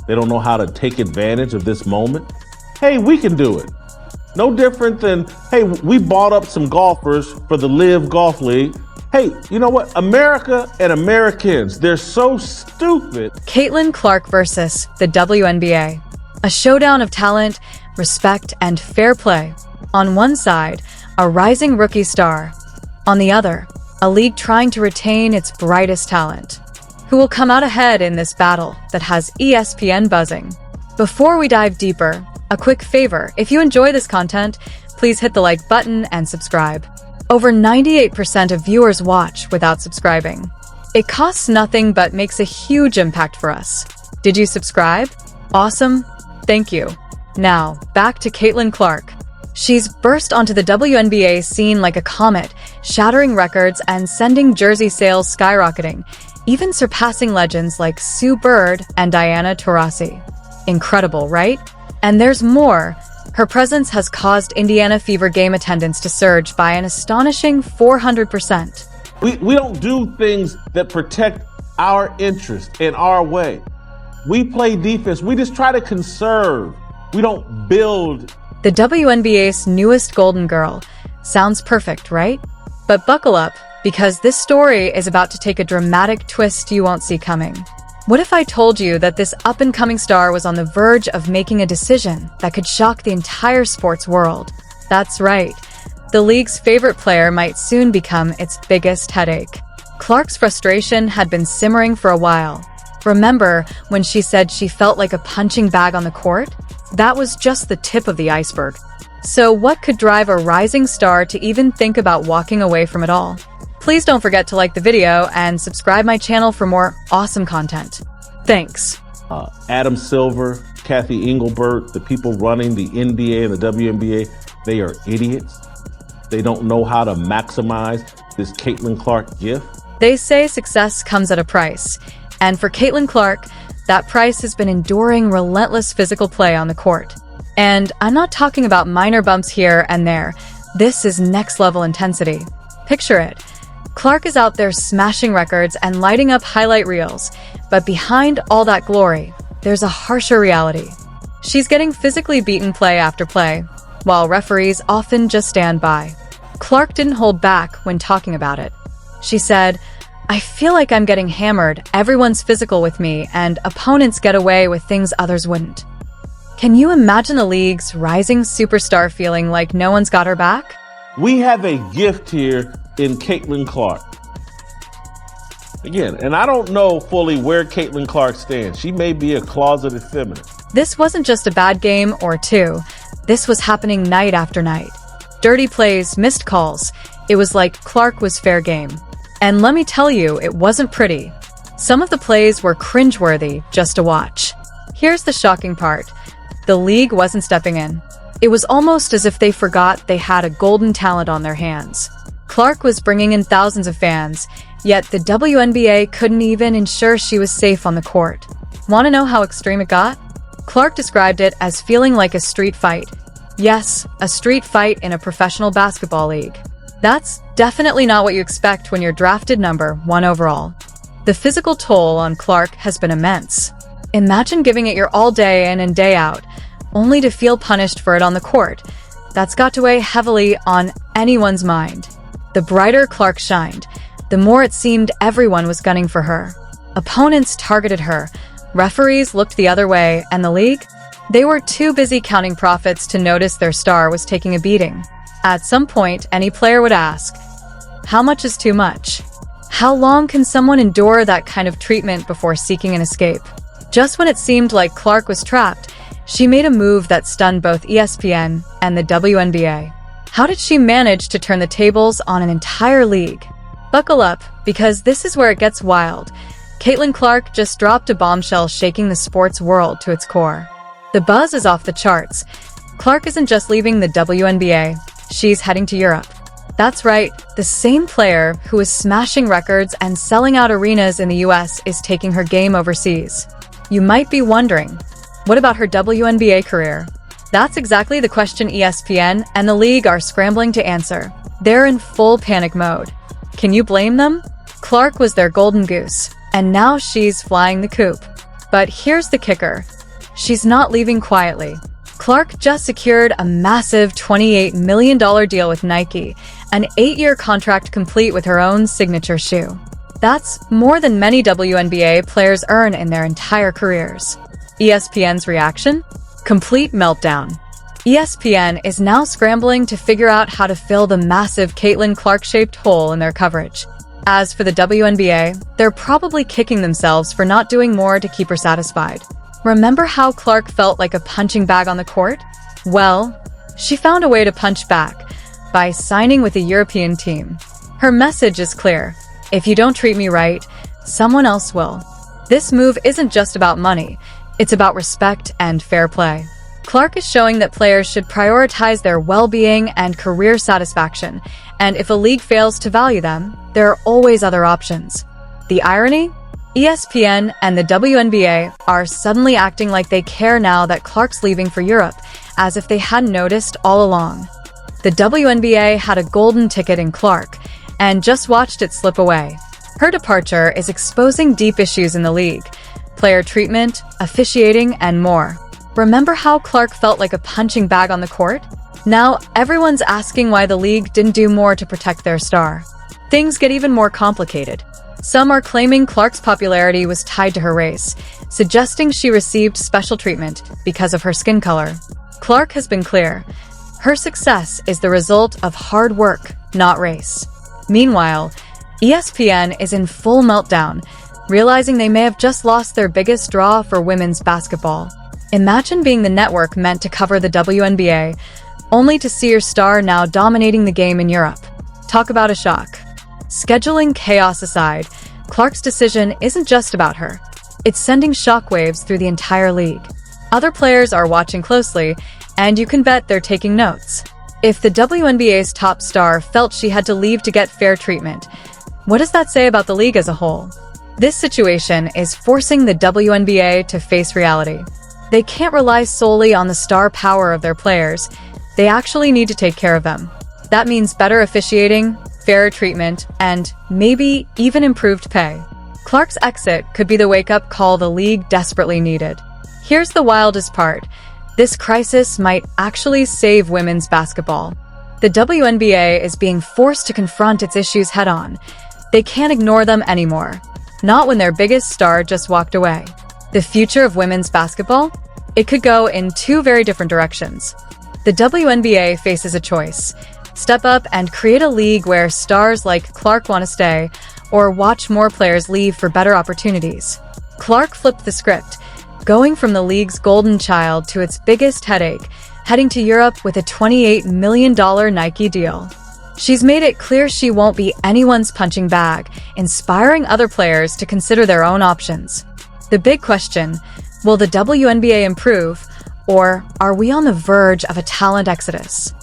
They don't know how to take advantage of this moment. Hey, we can do it. No different than, hey, we bought up some golfers for the Live Golf League. Hey, you know what? America and Americans, they're so stupid. Caitlin Clark versus the WNBA. A showdown of talent, respect, and fair play. On one side, a rising rookie star. On the other, a league trying to retain its brightest talent. Who will come out ahead in this battle that has ESPN buzzing? Before we dive deeper, a quick favor, if you enjoy this content, please hit the like button and subscribe. Over 98% of viewers watch without subscribing. It costs nothing but makes a huge impact for us. Did you subscribe? Awesome. Thank you. Now, back to Caitlin Clark. She's burst onto the WNBA scene like a comet, shattering records and sending jersey sales skyrocketing, even surpassing legends like Sue Bird and Diana Taurasi. Incredible, right? And there's more. Her presence has caused Indiana Fever game attendance to surge by an astonishing 400%. We don't do things that protect our interest in our way. We play defense. We just try to conserve. We don't build. The WNBA's newest Golden Girl. Sounds perfect, right? But buckle up, because this story is about to take a dramatic twist you won't see coming. What if I told you that this up-and-coming star was on the verge of making a decision that could shock the entire sports world? That's right. The league's favorite player might soon become its biggest headache. Clark's frustration had been simmering for a while. Remember when she said she felt like a punching bag on the court? That was just the tip of the iceberg. So what could drive a rising star to even think about walking away from it all? Please don't forget to like the video and subscribe my channel for more awesome content. Thanks. Adam Silver, Kathy Engelbert, the people running the NBA and the WNBA, they are idiots. They don't know how to maximize this Caitlin Clark gift. They say success comes at a price. And for Caitlin Clark, that price has been enduring relentless physical play on the court. And I'm not talking about minor bumps here and there. This is next-level intensity. Picture it. Clark is out there smashing records and lighting up highlight reels. But behind all that glory, there's a harsher reality. She's getting physically beaten play after play, while referees often just stand by. Clark didn't hold back when talking about it. She said, "I feel like I'm getting hammered, everyone's physical with me, and opponents get away with things others wouldn't." Can you imagine the league's rising superstar feeling like no one's got her back? We have a gift here in Caitlin Clark. Again, and I don't know fully where Caitlin Clark stands. She may be a closeted feminist. This wasn't just a bad game or two. This was happening night after night. Dirty plays, missed calls. It was like Clark was fair game. And let me tell you, it wasn't pretty. Some of the plays were cringeworthy just to watch. Here's the shocking part. The league wasn't stepping in. It was almost as if they forgot they had a golden talent on their hands. Clark was bringing in thousands of fans, yet the WNBA couldn't even ensure she was safe on the court. Want to know how extreme it got? Clark described it as feeling like a street fight. Yes, a street fight in a professional basketball league. That's definitely not what you expect when you're drafted number 1 overall. The physical toll on Clark has been immense. Imagine giving it your all day in and day out, only to feel punished for it on the court. That's got to weigh heavily on anyone's mind. The brighter Clark shined, the more it seemed everyone was gunning for her. Opponents targeted her, referees looked the other way, and the league? They were too busy counting profits to notice their star was taking a beating. At some point, any player would ask, how much is too much? How long can someone endure that kind of treatment before seeking an escape? Just when it seemed like Clark was trapped, she made a move that stunned both ESPN and the WNBA. How did she manage to turn the tables on an entire league? Buckle up, because this is where it gets wild. Caitlin Clark just dropped a bombshell shaking the sports world to its core. The buzz is off the charts. Clark isn't just leaving the WNBA, she's heading to Europe. That's right, the same player who is smashing records and selling out arenas in the US is taking her game overseas. You might be wondering, what about her WNBA career? That's exactly the question ESPN and the league are scrambling to answer. They're in full panic mode. Can you blame them? Clark was their golden goose, and now she's flying the coop. But here's the kicker. she's not leaving quietly. Clark just secured a massive $28 million deal with Nike, an 8-year contract complete with her own signature shoe. That's more than many WNBA players earn in their entire careers. ESPN's reaction? Complete meltdown. ESPN is now scrambling to figure out how to fill the massive Caitlin Clark-shaped hole in their coverage. As for the WNBA, they're probably kicking themselves for not doing more to keep her satisfied. Remember how Clark felt like a punching bag on the court? Well, she found a way to punch back by signing with a European team. Her message is clear: if you don't treat me right, someone else will. This move isn't just about money, it's about respect and fair play. Clark is showing that players should prioritize their well-being and career satisfaction, and if a league fails to value them, there are always other options. The irony? ESPN and the WNBA are suddenly acting like they care now that Clark's leaving for Europe, as if they hadn't noticed all along. The WNBA had a golden ticket in Clark, and just watched it slip away. Her departure is exposing deep issues in the league: player treatment, officiating, and more. Remember how Clark felt like a punching bag on the court? Now everyone's asking why the league didn't do more to protect their star. Things get even more complicated. Some are claiming Clark's popularity was tied to her race, suggesting she received special treatment because of her skin color. Clark has been clear: her success is the result of hard work, not race. Meanwhile, ESPN is in full meltdown, realizing they may have just lost their biggest draw for women's basketball. Imagine being the network meant to cover the WNBA, only to see your star now dominating the game in Europe. Talk about a shock. Scheduling chaos aside, Clark's decision isn't just about her. It's sending shockwaves through the entire league. Other players are watching closely, and you can bet they're taking notes. If the WNBA's top star felt she had to leave to get fair treatment, what does that say about the league as a whole? This situation is forcing the WNBA to face reality. They can't rely solely on the star power of their players. They actually need to take care of them. That means better officiating, fairer treatment, and maybe even improved pay. Clark's exit could be the wake-up call the league desperately needed. Here's the wildest part: this crisis might actually save women's basketball. The WNBA is being forced to confront its issues head-on. They can't ignore them anymore. Not when their biggest star just walked away. The future of women's basketball? It could go in two very different directions. The WNBA faces a choice: step up and create a league where stars like Clark want to stay, or watch more players leave for better opportunities. Clark flipped the script, going from the league's golden child to its biggest headache, heading to Europe with a $28 million Nike deal. She's made it clear she won't be anyone's punching bag, inspiring other players to consider their own options. The big question: will the WNBA improve, or are we on the verge of a talent exodus?